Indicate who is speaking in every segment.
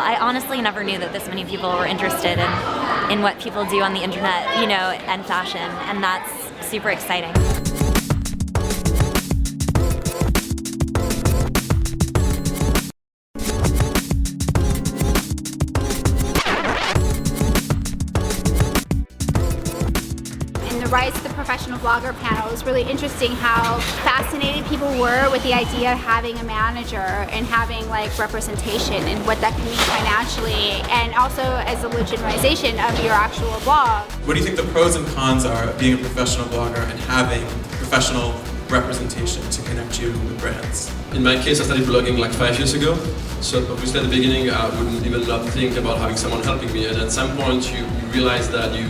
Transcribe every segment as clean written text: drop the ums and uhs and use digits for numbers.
Speaker 1: I honestly never knew that this many people were interested in what people do on the internet, you know, and fashion, and that's super exciting.
Speaker 2: The rise of the professional blogger panel was really interesting how fascinated people were with the idea of having a manager and having like representation and what that can mean financially, and also as a legitimization of your actual blog.
Speaker 3: What do you think the pros and cons are of being a professional blogger and having professional representation to connect you with brands?
Speaker 4: In my case, I started blogging like 5 years ago. So obviously at the beginning, I wouldn't even not think about having someone helping me. And at some point, you realize that you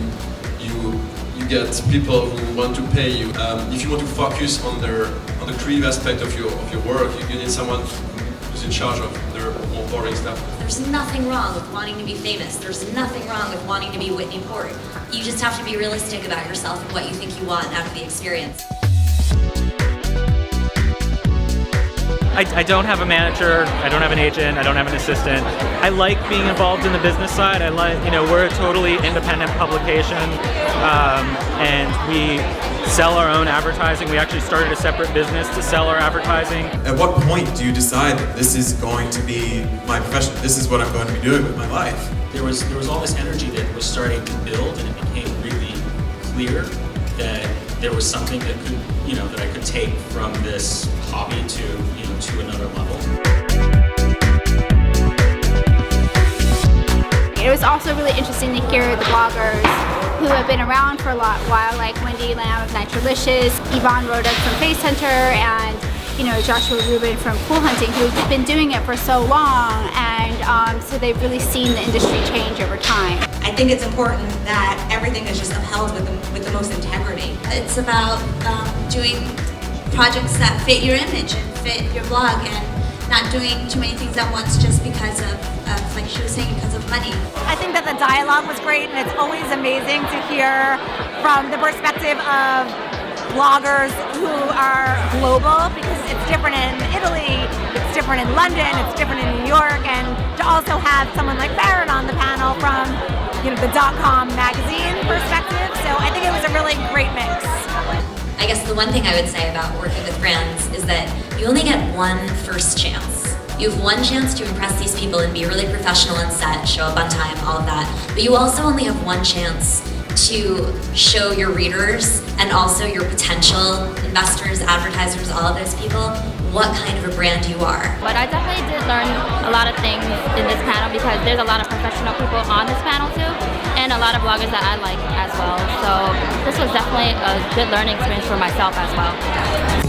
Speaker 4: get people who want to pay you. If you want to focus on the creative aspect of your work, you need someone who's in charge of their more boring stuff.
Speaker 5: There's nothing wrong with wanting to be famous. There's nothing wrong with wanting to be Whitney Port. You just have to be realistic about yourself and what you think you want out of the experience.
Speaker 6: I don't have a manager, I don't have an agent, I don't have an assistant. I like being involved in the business side. I like, you know, we're a totally independent publication, and we sell our own advertising. We actually started a separate business to sell our advertising.
Speaker 3: At what point do you decide that this is going to be my profession, this is what I'm going to be doing with my life?
Speaker 7: There was all this energy that was starting to build, and it became really clear that there was something that could, you know, that I could take from this hobby to, you know, to another level.
Speaker 2: It was also really interesting to hear the bloggers who have been around for a while, like Wendy Lamb of Nitrolicious, Yvonne Rodek from Face Hunter, and you know, Joshua Rubin from Pool Hunting, who've been doing it for so long, and so they've really seen the industry change over time.
Speaker 5: I think it's important that everything is just upheld with the most integrity. It's about doing projects that fit your image and fit your blog, and not doing too many things at once just because of like she was saying, because of money.
Speaker 8: I think that the dialogue was great, and it's always amazing to hear from the perspective of bloggers who are global, because it's different in Italy, it's different in London, it's different in New York, and to also have someone like Barrett on the panel from, you know, the .com magazine perspective. So I think it was a really great mix.
Speaker 5: I guess the one thing I would say about working with brands is that you only get one first chance. You have one chance to impress these people and be really professional on set, show up on time, all of that. But you also only have one chance to show your readers and also your potential investors, advertisers, all of those people, what kind of a brand you are.
Speaker 9: But I definitely did learn a lot of things in this panel, because there's a lot of professional people on this panel too, and a lot of bloggers that I like as well. So this was definitely a good learning experience for myself as well.